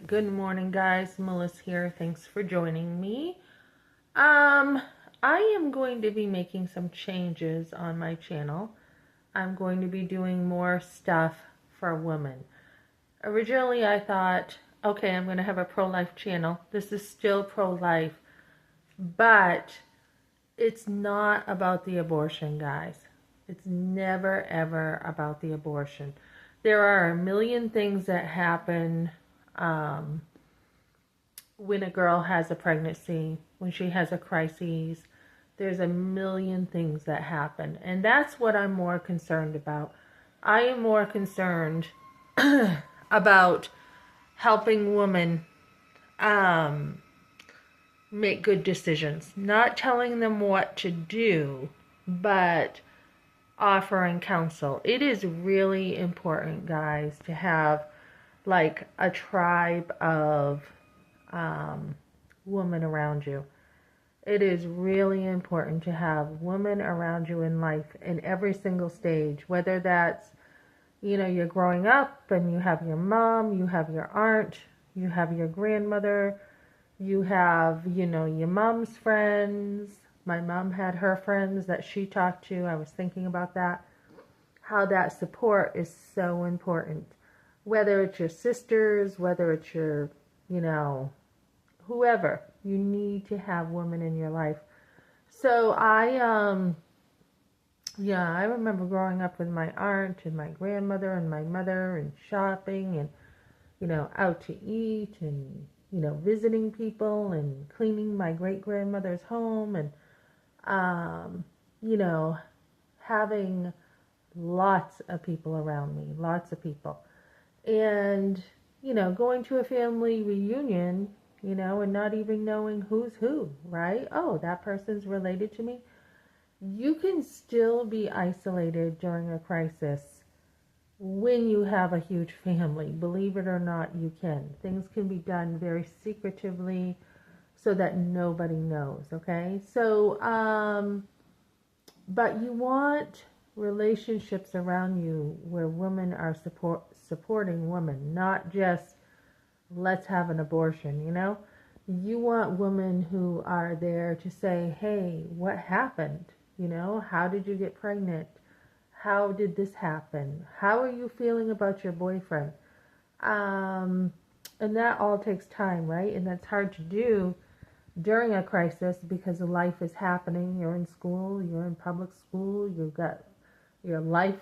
Good morning, guys. Melissa here. Thanks for joining me. I am going to be making some changes on my channel. I'm going to be doing more stuff for women. Originally, I thought, okay, I'm going to have a pro-life channel. This is still pro-life, but it's not about the abortion, guys. It's never, ever about the abortion. There are a million things that happen when a girl has a pregnancy, when she has a crisis. There's a million things that happen. And that's what I'm more concerned about. I am more concerned about helping women make good decisions. Not telling them what to do, but offering counsel. It is really important, guys, to have like a tribe of women around you. It is really important to have women around you in life in every single stage, whether that's, you're growing up and you have your mom, you have your aunt, you have your grandmother, you have, your mom's friends. My mom had her friends that she talked to. I was thinking about that, how that support is so important. Whether it's your sisters, whether it's your, whoever, you need to have women in your life. So I remember growing up with my aunt and my grandmother and my mother and shopping and, out to eat and, visiting people and cleaning my great grandmother's home and, you know, having lots of people around me, lots of people. And, going to a family reunion, and not even knowing who's who, right? Oh, that person's related to me. You can still be isolated during a crisis when you have a huge family. Believe it or not, you can. Things can be done very secretively so that nobody knows, okay? So, but you want relationships around you where women are supporting women, not just let's have an abortion, You want women who are there to say, hey, what happened? How did you get pregnant? How did this happen? How are you feeling about your boyfriend? And that all takes time, right? And that's hard to do during a crisis because life is happening. You're in school, you're in public school, you've got your life,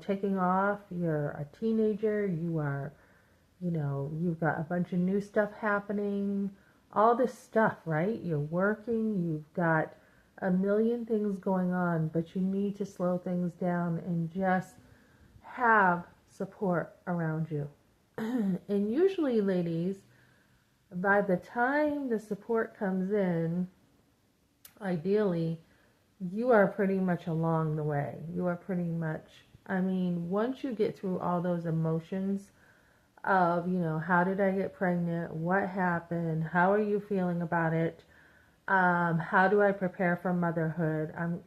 taking off. You're a teenager, you are, you've got a bunch of new stuff happening, all this stuff, right? You're working, you've got a million things going on, but you need to slow things down and just have support around you. And usually, ladies, by the time the support comes in, ideally, you are pretty much along the way. You are pretty much, once you get through all those emotions of, how did I get pregnant? What happened? How are you feeling about it? How do I prepare for motherhood? I'm,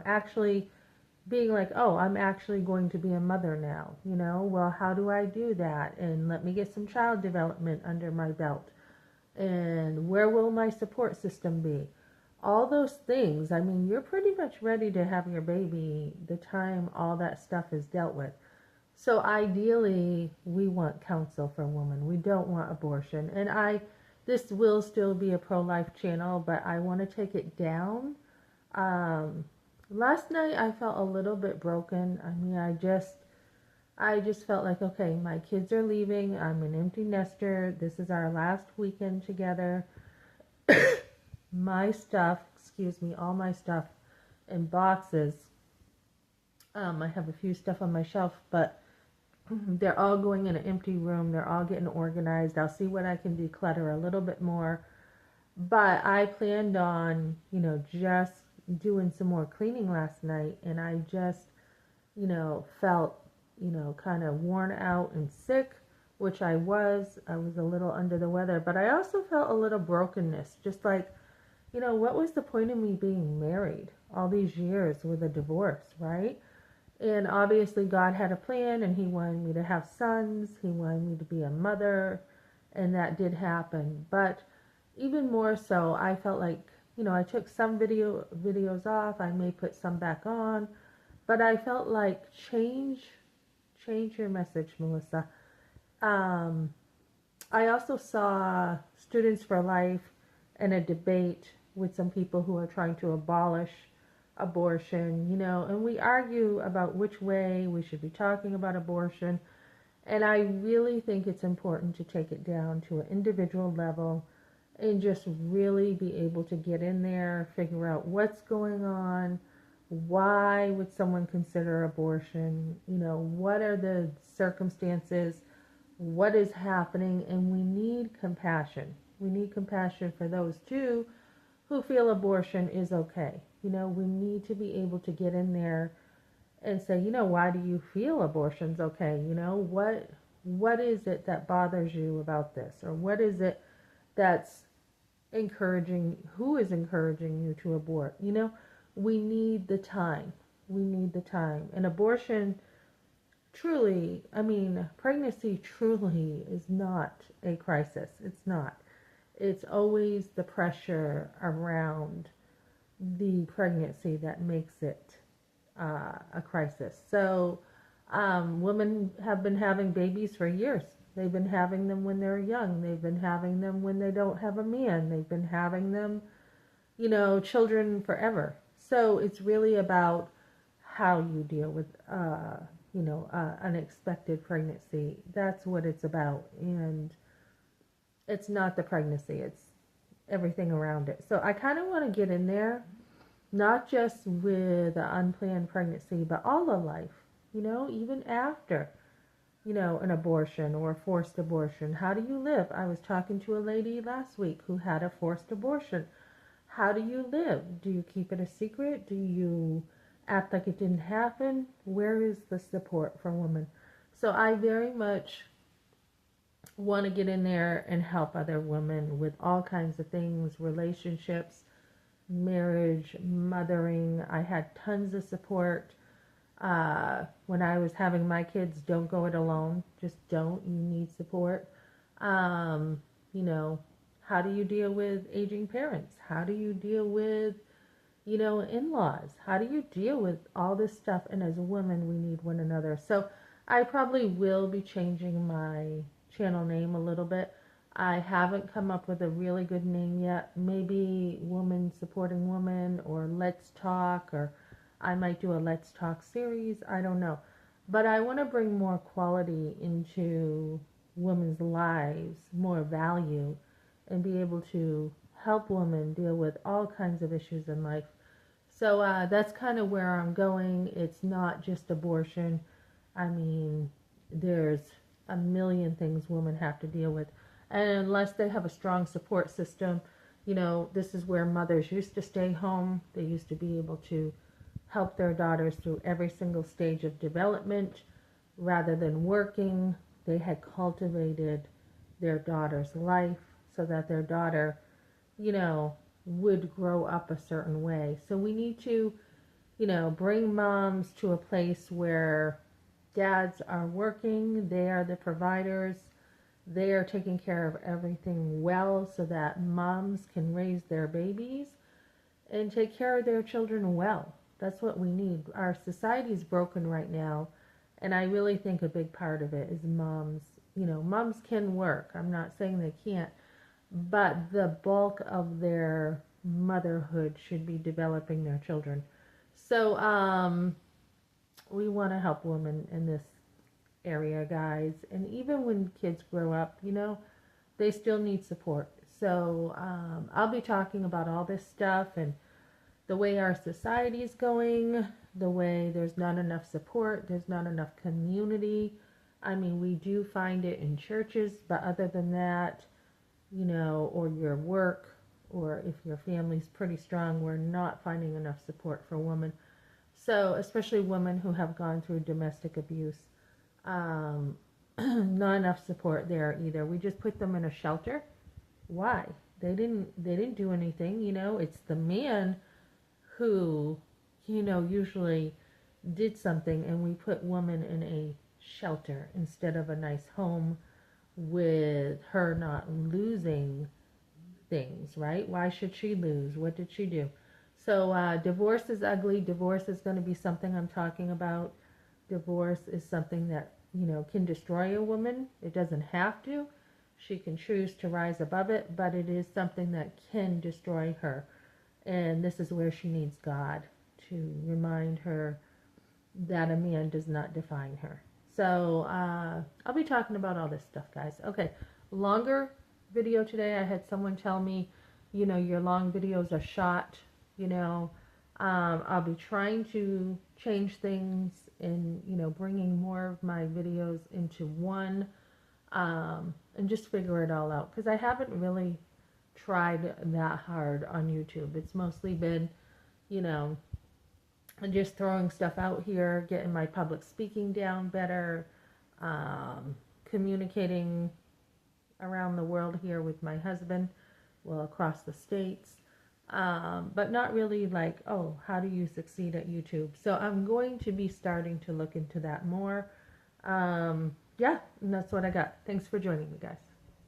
actually being like, oh, I'm actually going to be a mother now, well, how do I do that? And let me get some child development under my belt. And where will my support system be? All those things, you're pretty much ready to have your baby the time all that stuff is dealt with. So ideally, we want counsel for women. We don't want abortion. And this will still be a pro-life channel, but I want to take it down. Last night I felt a little bit broken. I just felt like, okay, my kids are leaving. I'm an empty nester. This is our last weekend together. My stuff, all my stuff in boxes. I have a few stuff on my shelf, but they're all going in an empty room. They're all getting organized. I'll see what I can declutter a little bit more. But I planned on, just doing some more cleaning last night. And I just, felt, kind of worn out and sick, which I was. I was a little under the weather. But I also felt a little brokenness. Just like, what was the point of me being married all these years with a divorce, right? And obviously God had a plan and he wanted me to have sons. He wanted me to be a mother. and that did happen. But even more so, I felt like, I took some videos off. I may put some back on, but I felt like change your message, Melissa. Um, I also saw Students for Life in a debate with some people who are trying to abolish abortion, and we argue about which way we should be talking about abortion. And I really think it's important to take it down to an individual level and just really be able to get in there, figure out what's going on, why would someone consider abortion, what are the circumstances, what is happening, and we need compassion. We need compassion for those too who feel abortion is okay. We need to be able to get in there and say, why do you feel abortion's okay? What is it that bothers you about this? Or what is it that's who is encouraging you to abort? We need the time. We need the time. And abortion truly, pregnancy truly is not a crisis. It's not. It's always the pressure around the pregnancy that makes it a crisis. So, women have been having babies for years. They've been having them when they're young. They've been having them when they don't have a man. They've been having them, children forever. So it's really about how you deal with, unexpected pregnancy. That's what it's about. And it's not the pregnancy, it's everything around it. So I kind of want to get in there, not just with an unplanned pregnancy, but all of life, even after, an abortion or a forced abortion. How do you live? I was talking to a lady last week who had a forced abortion. How do you live? Do you keep it a secret? Do you act like it didn't happen? Where is the support for women? So I very much want to get in there and help other women with all kinds of things, relationships, marriage, mothering. I had tons of support when I was having my kids. Don't go it alone. Just don't. You need support. Um, how do you deal with aging parents? How do you deal with, in-laws? How do you deal with all this stuff? And as a woman, we need one another. So I probably will be changing my channel name a little bit. I haven't come up with a really good name yet. Maybe Woman Supporting Woman, or Let's Talk, or I might do a Let's Talk series. I don't know. But I want to bring more quality into women's lives, more value, and be able to help women deal with all kinds of issues in life. So that's kind of where I'm going. It's not just abortion. There's a million things women have to deal with. And unless they have a strong support system, this is where mothers used to stay home. They used to be able to help their daughters through every single stage of development. Rather than working, they had cultivated their daughter's life so that their daughter, would grow up a certain way. So we need to, bring moms to a place where dads are working, they are the providers, they are taking care of everything well so that moms can raise their babies and take care of their children well. That's what we need. Our society is broken right now, and I really think a big part of it is moms. Moms can work. I'm not saying they can't, but the bulk of their motherhood should be developing their children. So, we want to help women in this area, guys. And even when kids grow up, they still need support. So, I'll be talking about all this stuff and the way our society is going, the way there's not enough support, there's not enough community. We do find it in churches, but other than that, or your work, or if your family's pretty strong, we're not finding enough support for women. So, especially women who have gone through domestic abuse, not enough support there either. We just put them in a shelter. Why? They didn't do anything. It's the man who, usually did something, and we put women in a shelter instead of a nice home with her not losing things, right? Why should she lose? What did she do? So, divorce is ugly. Divorce is going to be something I'm talking about. Divorce is something that, can destroy a woman. It doesn't have to. She can choose to rise above it, but it is something that can destroy her. And this is where she needs God to remind her that a man does not define her. So I'll be talking about all this stuff, guys. Okay, longer video today. I had someone tell me, your long videos are shot. I'll be trying to change things and, bringing more of my videos into one and just figure it all out. Because I haven't really tried that hard on YouTube. It's mostly been, you know, just throwing stuff out here, getting my public speaking down better, communicating around the world here with my husband, well, across the states, but not really like, oh, how do you succeed at YouTube? So I'm going to be starting to look into that more. Yeah, and that's what I got. Thanks for joining me, guys.